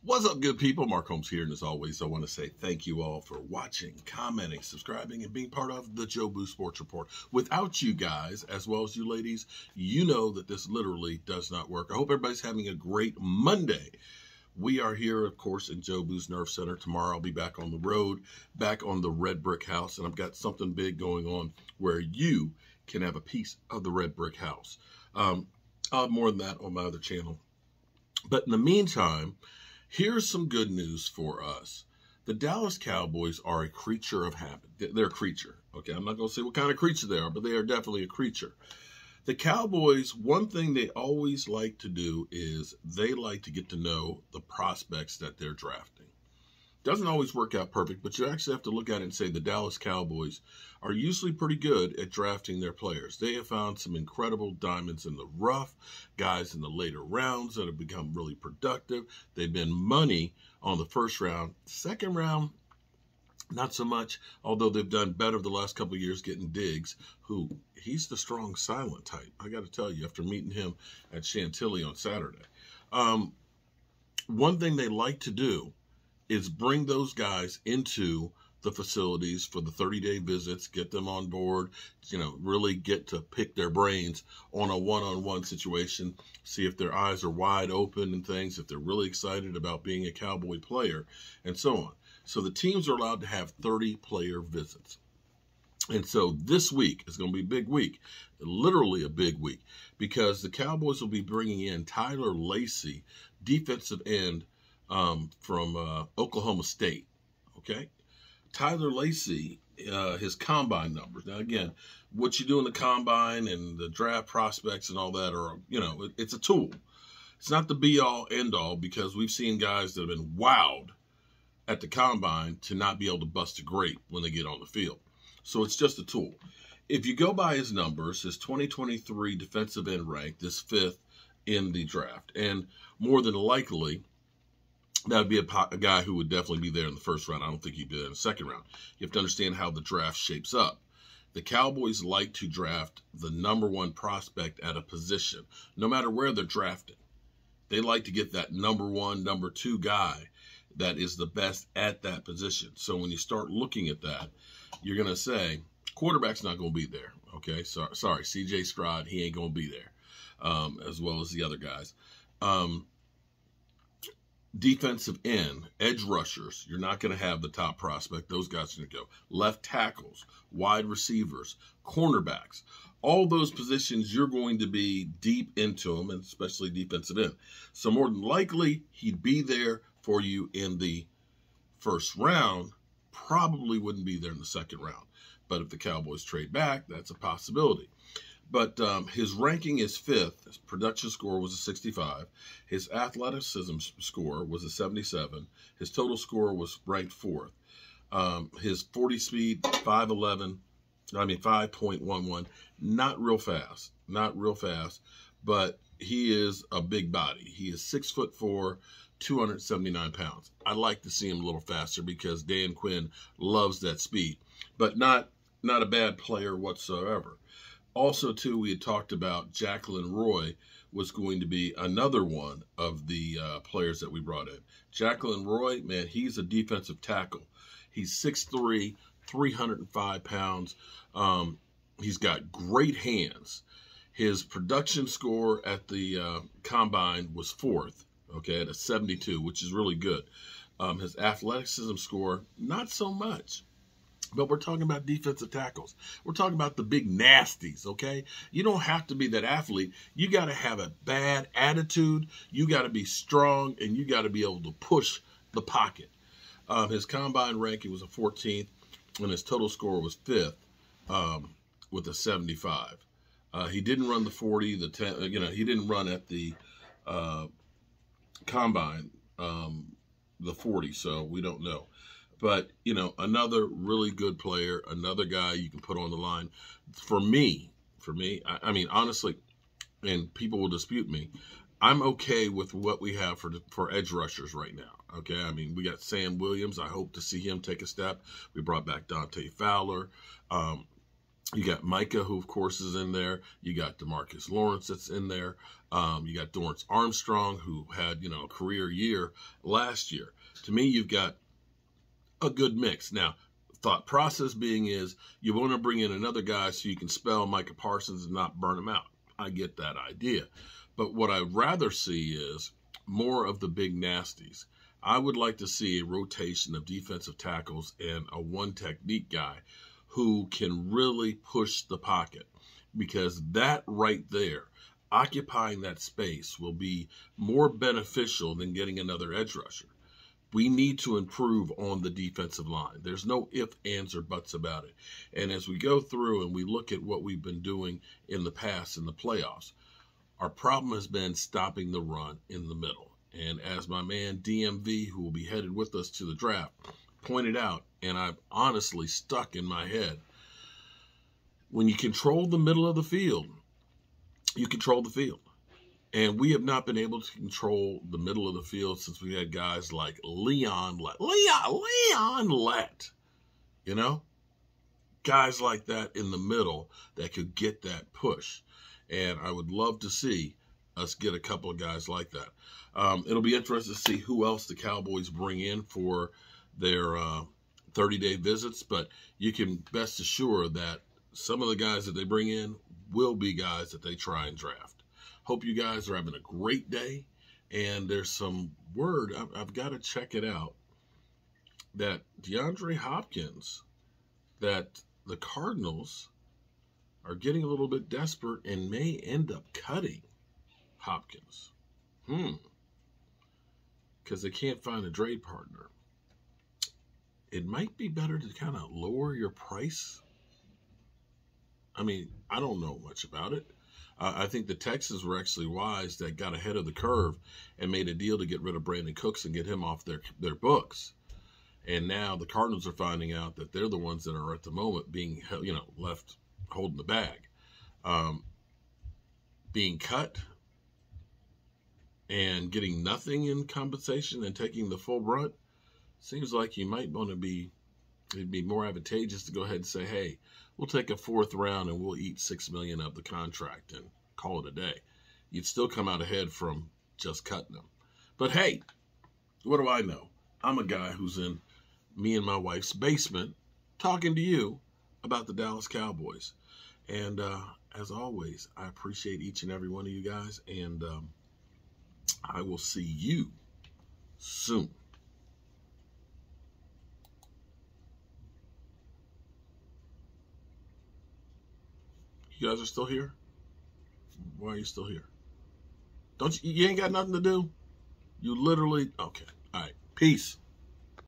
What's up, good people? Mark Holmes here, and as always, I want to say thank you all for watching, commenting, subscribing, and being part of the Joe Boo Sports Report. Without you guys, as well as you ladies, you know that this literally does not work. I hope everybody's having a great Monday. We are here, of course, in Joe Boo's Nerve Center. Tomorrow I'll be back on the road, back on the Red Brick House, and I've got something big going on where you can have a piece of the Red Brick House. I'll have more than that on my other channel. But in the meantime, here's some good news for us. The Dallas Cowboys are a creature of habit. They're a creature. Okay, I'm not going to say what kind of creature they are, but they are definitely a creature. The Cowboys, one thing they always like to do is they like to get to know the prospects that they're drafting. Doesn't always work out perfect, but you actually have to look at it and say the Dallas Cowboys are usually pretty good at drafting their players. They have found some incredible diamonds in the rough, guys in the later rounds that have become really productive. They've been money on the first round. Second round, not so much, although they've done better the last couple of years getting Diggs, who he's the strong silent type. I got to tell you, after meeting him at Chantilly on Saturday. One thing they like to do is bring those guys into the facilities for the 30-day visits, get them on board, really get to pick their brains on a one-on-one situation, see if their eyes are wide open and things, if they're really excited about being a Cowboy player, and so on. So the teams are allowed to have 30-player visits. And so this week is going to be a big week, literally a big week, because the Cowboys will be bringing in Tyler Lacey, defensive end from Oklahoma State, okay? Tyler Lacey, his combine numbers. Now, again, what you do in the combine and the draft prospects and all that are, it's a tool. It's not the be-all, end-all, because we've seen guys that have been wowed at the combine to not be able to bust a grape when they get on the field. So it's just a tool. If you go by his numbers, his 2023 defensive end rank, this fifth in the draft, and more than likely, that would be a guy who would definitely be there in the first round. I don't think he'd be there in the second round. You have to understand how the draft shapes up. The Cowboys like to draft the number one prospect at a position, no matter where they're drafting. They like to get that number one, number two guy that is the best at that position. So when you start looking at that, you're going to say, quarterback's not going to be there. Okay, sorry, C.J. Stroud, he ain't going to be there, as well as the other guys. Defensive end, edge rushers, you're not going to have the top prospect. Those guys are going to go. Left tackles, wide receivers, cornerbacks. All those positions, you're going to be deep into them, and especially defensive end. So more than likely, he'd be there for you in the first round, probably wouldn't be there in the second round. But if the Cowboys trade back, that's a possibility. But his ranking is fifth. His production score was a 65. His athleticism score was a 77. His total score was ranked fourth. His 40 speed, 5.11. Not real fast, but he is a big body. He is 6'4", 279 pounds. I'd like to see him a little faster because Dan Quinn loves that speed, but not a bad player whatsoever. Also, too, we had talked about Jacqueline Roy was going to be another one of the players that we brought in. Jacqueline Roy, man, he's a defensive tackle. He's 6'3", 305 pounds. He's got great hands. His production score at the combine was fourth, okay, at a 72, which is really good. His athleticism score, not so much. But we're talking about defensive tackles. We're talking about the big nasties, okay? You don't have to be that athlete. You got to have a bad attitude. You got to be strong, and you got to be able to push the pocket. His combine ranking was a 14th, and his total score was 5th with a 75. He didn't run the 40, the 10. He didn't run at the combine the 40, so we don't know. But, another really good player, another guy you can put on the line. For me, I mean, honestly, and people will dispute me, I'm okay with what we have for edge rushers right now, okay? I mean, we got Sam Williams. I hope to see him take a step. We brought back Dante Fowler. You got Micah, who of course is in there. You got Demarcus Lawrence that's in there. You got Dorrance Armstrong, who had a career year last year. To me, you've got a good mix. Now, thought process being is you want to bring in another guy so you can spell Micah Parsons and not burn him out. I get that idea. But what I'd rather see is more of the big nasties. I would like to see a rotation of defensive tackles and a one technique guy who can really push the pocket, because that right there, occupying that space, will be more beneficial than getting another edge rusher. We need to improve on the defensive line. There's no ifs, ands, or buts about it. And as we go through and we look at what we've been doing in the past in the playoffs, our problem has been stopping the run in the middle. And as my man DMV, who will be headed with us to the draft, pointed out, and I've honestly stuck in my head, when you control the middle of the field, you control the field. And we have not been able to control the middle of the field since we had guys like Leon Lett, guys like that in the middle that could get that push. And I would love to see us get a couple of guys like that. It'll be interesting to see who else the Cowboys bring in for their 30-day visits, but you can best assure that some of the guys that they bring in will be guys that they try and draft. Hope you guys are having a great day. And there's some word, I've got to check it out, that DeAndre Hopkins, that the Cardinals are getting a little bit desperate and may end up cutting Hopkins. Because they can't find a trade partner. It might be better to kind of lower your price. I mean, I don't know much about it. I think the Texans were actually wise that got ahead of the curve and made a deal to get rid of Brandon Cooks and get him off their books. And now the Cardinals are finding out that they're the ones that are at the moment being, left holding the bag. Being cut and getting nothing in compensation and taking the full brunt, seems like you might want to it'd be more advantageous to go ahead and say, hey, we'll take a 4th round and we'll eat $6 million of the contract and call it a day. You'd still come out ahead from just cutting them. But hey, what do I know? I'm a guy who's in me and my wife's basement talking to you about the Dallas Cowboys. And as always, I appreciate each and every one of you guys. And I will see you soon. You guys are still here? Why are you still here? You ain't got nothing to do? You literally, okay. All right. Peace.